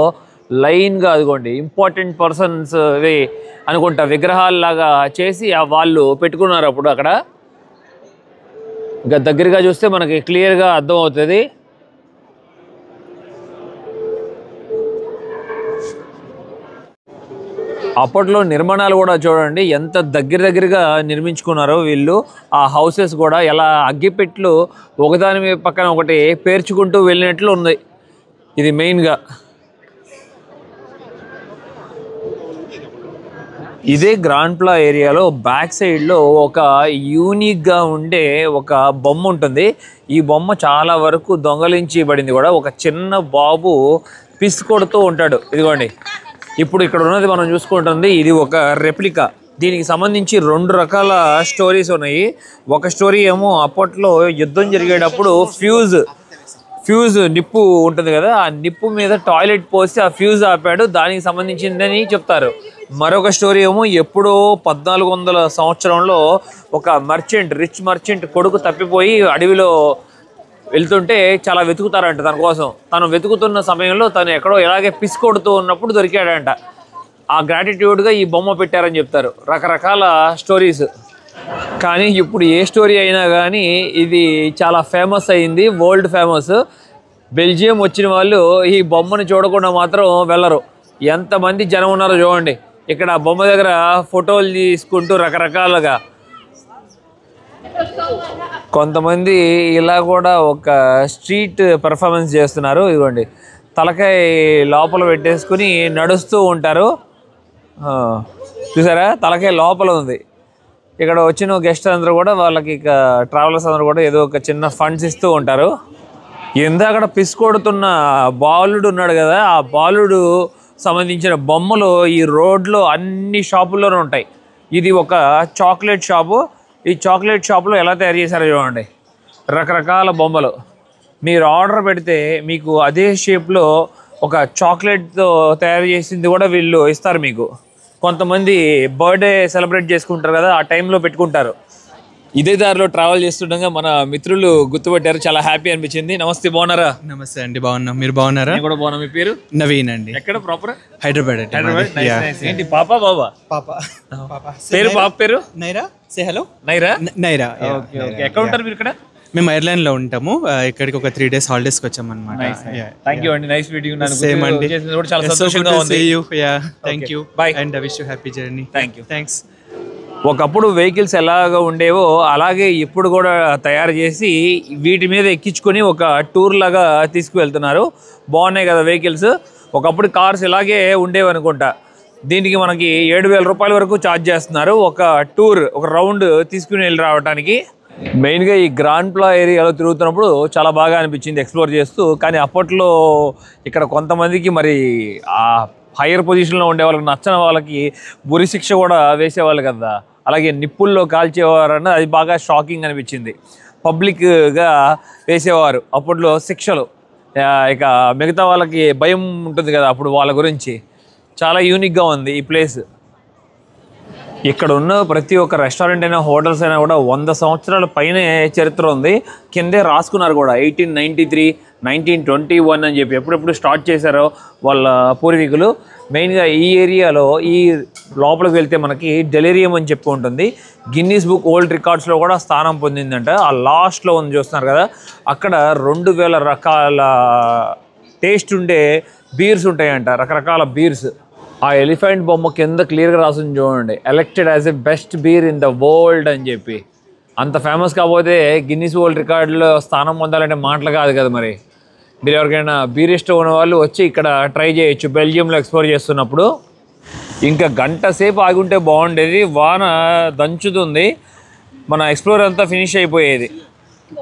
లైన్గా, అదిగోండి, ఇంపార్టెంట్ పర్సన్స్ అనుకుంటా విగ్రహాల్లాగా చేసి వాళ్ళు పెట్టుకున్నారు అప్పుడు అక్కడ. ఇంకా దగ్గరగా చూస్తే మనకి క్లియర్గా అర్థమవుతుంది. అప్పట్లో నిర్మాణాలు కూడా చూడండి ఎంత దగ్గరగా నిర్మించుకున్నారో వీళ్ళు. ఆ హౌసెస్ కూడా ఎలా అగ్గిపెట్లు ఒకదాని మీద పక్కన ఒకటి పేర్చుకుంటూ వెళ్ళినట్లు ఉంది. ఇది మెయిన్గా ఇదే గ్రాండ్ ప్లా ఏరియాలో బ్యాక్ సైడ్లో ఒక యూనిక్గా ఉండే ఒక బొమ్మ ఉంటుంది. ఈ బొమ్మ చాలా వరకు దొంగలించబడింది కూడా. ఒక చిన్న బాబు పిస్ కొడుతూ ఉంటాడు. ఇదిగోండి, ఇప్పుడు ఇక్కడ ఉన్నది మనం చూసుకుంటుంది, ఇది ఒక రెప్లికా. దీనికి సంబంధించి 2 రకాల స్టోరీస్ ఉన్నాయి. ఒక స్టోరీ ఏమో అప్పట్లో యుద్ధం జరిగేటప్పుడు ఫ్యూజ్ నిప్పు ఉంటుంది కదా, ఆ నిప్పు మీద టాయిలెట్ పోసి ఆ ఫ్యూజ్ ఆపాడు, దానికి సంబంధించిందని చెప్తారు. మరొక స్టోరీ ఏమో ఎప్పుడో 1400 సంవత్సరంలో ఒక రిచ్ మర్చెంట్ కొడుకు తప్పిపోయి అడవిలో వెళ్తుంటే చాలా వెతుకుతారంట తన కోసం. తను వెతుకుతున్న సమయంలో తను ఎక్కడో ఇలాగే పిస్ కొడుతూ ఉన్నప్పుడు దొరికాడంట. ఆ గ్రాటిట్యూడ్గా ఈ బొమ్మ పెట్టారని చెప్తారు. రకరకాల స్టోరీస్. కానీ ఇప్పుడు ఏ స్టోరీ అయినా కానీ ఇది చాలా ఫేమస్ అయింది, వరల్డ్ ఫేమస్. బెల్జియం వచ్చిన వాళ్ళు ఈ బొమ్మను చూడకుండా మాత్రం వెళ్ళరు. ఎంతమంది జనం ఉన్నారో చూడండి. ఇక్కడ బొమ్మ దగ్గర ఫోటోలు తీసుకుంటూ రకరకాలుగా. కొంతమంది ఇలా కూడా ఒక స్ట్రీట్ పెర్ఫార్మెన్స్ చేస్తున్నారు. ఇదిగోండి, తలకాయ లోపల పెట్టేసుకుని నడుస్తూ ఉంటారు. చూసారా, తలకాయ లోపల ఉంది. ఇక్కడ వచ్చిన గెస్ట్ అందరూ కూడా వాళ్ళకి ఇక ట్రావెలర్స్ అందరూ కూడా ఏదో ఒక చిన్న ఫండ్స్ ఇస్తూ ఉంటారు. అక్కడ పిస్ కొడుతున్న బాలుడు ఉన్నాడు కదా, ఆ బాలుడు సంబంధించిన బొమ్మలు ఈ రోడ్లో అన్ని షాపుల్లోనూ ఉంటాయి. ఇది ఒక చాక్లెట్ షాపు. ఈ చాక్లెట్ షాప్లో ఎలా తయారు చేశారో చూడండి, రకరకాల బొమ్మలు. మీరు ఆర్డర్ పెడితే మీకు అదే షేప్లో ఒక చాక్లెట్తో తయారు చేసింది కూడా వీళ్ళు ఇస్తారు మీకు. కొంతమంది బర్త్డే సెలబ్రేట్ చేసుకుంటారు కదా, ఆ టైంలో పెట్టుకుంటారు. ఇదే దారిలో ట్రావెల్ చేస్తుండగా మన మిత్రులు గుర్తుపట్టారు, చాలా హ్యాపీ అనిపించింది. నమస్తే, బాగున్నారా? నమస్తే అండి, బాగున్నాం. మీరు బాగున్నారా? నేను కూడా బాగున్నా. మీ పేరు? నవీన్ అండి. ఎక్కడ ప్రాపర్? హైదరాబాద్ అండి. ఏంటి పాపా బాబా? పాప పేరు పాప పేరు? నైరా. Say hello. నైరా. నైరా. ఎక్కడ ఉంటారు మీరు ఇక్కడ? మేము ఐర్లాండ్ లో ఉంటాము. ఇక్కడికి ఒక 3 days హాలిడేస్కి వచ్చాం అనమాట. థ్యాంక్ యూ అండి, నైస్ మీటింగ్. సేమ్ అండి, చాలా సంతోషంగా ఉంది. Thank you, by and wish you happy journey. Thank you. Thanks. ఒకప్పుడు వెహికల్స్ ఎలాగ ఉండేవో అలాగే ఇప్పుడు కూడా తయారు చేసి వీటి మీద ఎక్కించుకొని ఒక టూర్ లాగా తీసుకువెళ్తున్నారు. బాగున్నాయి కదా వెహికల్స్. ఒకప్పుడు కార్స్ ఇలాగే ఉండేవి అనుకుంటా. దీనికి మనకి 7,000 రూపాయల వరకు ఛార్జ్ చేస్తున్నారు ఒక టూర్, ఒక రౌండ్ తీసుకుని వెళ్ళి రావడానికి. మెయిన్గా ఈ గ్రాండ్ ప్లా ఏరియాలో తిరుగుతున్నప్పుడు చాలా బాగా అనిపించింది ఎక్స్ప్లోర్ చేస్తూ. కానీ అప్పట్లో ఇక్కడ కొంతమందికి మరి ఆ హైయర్ పొజిషన్లో ఉండే వాళ్ళకి నచ్చని వాళ్ళకి ఉరి శిక్ష కూడా వేసేవాళ్ళు కదా, అలాగే నిప్పుల్లో కాల్చేవారన్న అది బాగా షాకింగ్ అనిపించింది. పబ్లిక్గా వేసేవారు అప్పట్లో శిక్షలు. ఇక మిగతా వాళ్ళకి భయం ఉంటుంది కదా అప్పుడు వాళ్ళ గురించి. చాలా యూనిక్గా ఉంది ఈ ప్లేస్. ఇక్కడ ఉన్న ప్రతి ఒక్క రెస్టారెంట్ అయినా హోటల్స్ అయినా కూడా 100 సంవత్సరాల పైనే చరిత్ర ఉంది. కిందే రాసుకున్నారు కూడా 1893, 1921 అని చెప్పి ఎప్పుడెప్పుడు స్టార్ట్ చేశారో వాళ్ళ పూర్వీకులు. మెయిన్గా ఈ ఏరియాలో ఈ లోపలికి వెళ్తే మనకి డెలిరియం అని చెప్పి ఉంటుంది. గిన్నీస్ బుక్ ఓల్డ్ రికార్డ్స్లో కూడా స్థానం పొందిందంట. ఆ లాస్ట్లో ఉంది చూస్తున్నారు కదా, అక్కడ 2000 రకాల టేస్ట్ ఉండే బీర్స్ ఉంటాయంట, రకరకాల బీర్స్. ఆ ఎలిఫెంట్ బొమ్మ కింద క్లియర్గా రాసింది చూడండి, elected as a best beer in the world అని చెప్పి. అంత ఫేమస్ కాకపోతే గిన్నీస్ వరల్డ్ రికార్డులో స్థానం పొందాలంటే మాటలు కాదు కదా. మరి మీరు ఎవరికైనా బీర్ ఇష్టం ఉన్న వాళ్ళు వచ్చి ఇక్కడ ట్రై చేయొచ్చు బెల్జియంలో ఎక్స్ప్లోర్ చేస్తున్నప్పుడు. ఇంకా గంట సేపు ఆగుంటే బాగుండేది, వాన దంచుతుంది. మన ఎక్స్ప్లోర్ అంతా ఫినిష్ అయిపోయేది.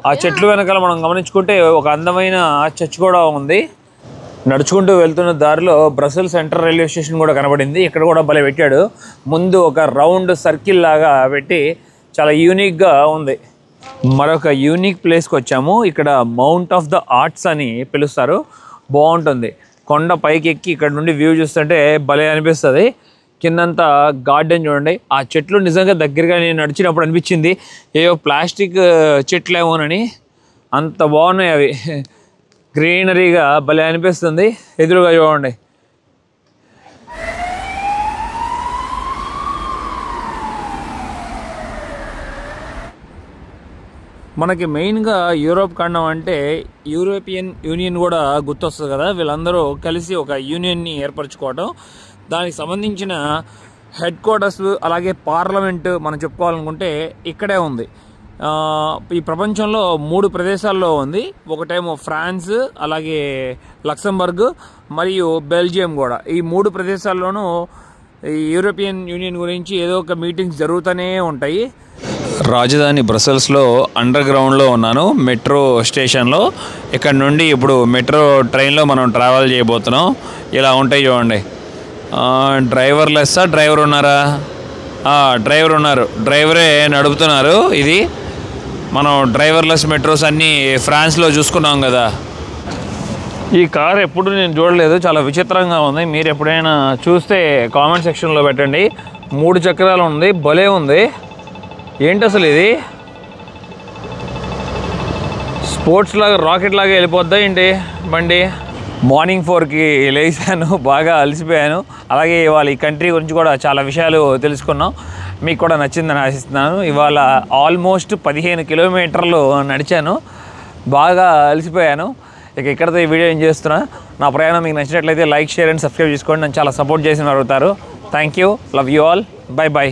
ఆ చెట్లు వెనకాల మనం గమనించుకుంటే ఒక అందమైన చర్చ్ కూడా ఉంది. నడుచుకుంటూ వెళ్తున్న దారిలో బ్రసెల్స్ సెంట్రల్ రైల్వే స్టేషన్ కూడా కనబడింది. ఇక్కడ కూడా భలే పెట్టాడు, ముందు ఒక రౌండ్ సర్కిల్ లాగా పెట్టి చాలా యూనిక్గా ఉంది. మరొక యూనిక్ ప్లేస్కి వచ్చాము. ఇక్కడ మౌంట్ ఆఫ్ ద ఆర్ట్స్ అని పిలుస్తారు. బాగుంటుంది. కొండ పైకి ఎక్కి ఇక్కడ నుండి వ్యూ చూస్తుంటే భలే అనిపిస్తుంది. కిందంతా గార్డెన్ చూడండి. ఆ చెట్లు నిజంగా దగ్గరగా నేను నడిచినప్పుడు అనిపించింది ఏవో ప్లాస్టిక్ చెట్లేమోనని. అంత బాగున్నాయి అవి, గ్రీనరీగా భలే అనిపిస్తుంది. ఎదురుగా చూడండి. మనకి మెయిన్గా యూరోప్ ఖండం అంటే యూరోపియన్ యూనియన్ కూడా గుర్తొస్తుంది కదా. వీళ్ళందరూ కలిసి ఒక యూనియన్ని ఏర్పరచుకోవడం, దానికి సంబంధించిన హెడ్ క్వార్టర్స్ అలాగే పార్లమెంట్ మనం చెప్పుకోవాలనుకుంటే ఇక్కడే ఉంది. ఈ ప్రపంచంలో 3 ప్రదేశాల్లో ఉంది. ఒకటేమో ఫ్రాన్స్, అలాగే లక్సంబర్గ్ మరియు బెల్జియం కూడా. ఈ 3 ప్రదేశాల్లోనూ ఈ యూరోపియన్ యూనియన్ గురించి ఏదో ఒక మీటింగ్స్ జరుగుతూనే ఉంటాయి. రాజధాని బ్రసెల్స్లో అండర్ గ్రౌండ్లో ఉన్నాను, మెట్రో స్టేషన్లో. ఇక్కడ నుండి ఇప్పుడు మెట్రో ట్రైన్లో మనం ట్రావెల్ చేయబోతున్నాం. ఇలా ఉంటాయి చూడండి. డ్రైవర్ లెస్సా, డ్రైవర్ ఉన్నారా? డ్రైవర్ ఉన్నారు, డ్రైవరే నడుపుతున్నారు. ఇది మనం డ్రైవర్లెస్ మెట్రోస్ అన్నీ ఫ్రాన్స్లో చూసుకున్నాం కదా. ఈ కార్ ఎప్పుడు నేను చూడలేదు, చాలా విచిత్రంగా ఉంది. మీరు ఎప్పుడైనా చూస్తే కామెంట్ సెక్షన్లో పెట్టండి. 3 చక్రాలు ఉంది, భలే ఉంది. ఏంటి అసలు ఇది? స్పోర్ట్స్ లాగా రాకెట్ లాగా వెళ్ళిపోద్దా ఏంటి బండి? మార్నింగ్ 4కి లేచాను, బాగా అలసిపోయాను. అలాగే ఇవాళ ఈ కంట్రీ గురించి కూడా చాలా విషయాలు తెలుసుకున్నాం. మీకు కూడా నచ్చిందని ఆశిస్తున్నాను. ఇవాళ ఆల్మోస్ట్ 15 కిలోమీటర్లు నడిచాను, బాగా అలసిపోయాను. ఇక ఇక్కడతో ఈ వీడియో ఏం చేస్తున్నా. నా ప్రయాణం మీకు నచ్చినట్లయితే లైక్, షేర్ అండ్ సబ్స్క్రైబ్ చేసుకోండి. నన్ను చాలా సపోర్ట్ చేసి అడుగుతారు. Thank you, love you all, by by.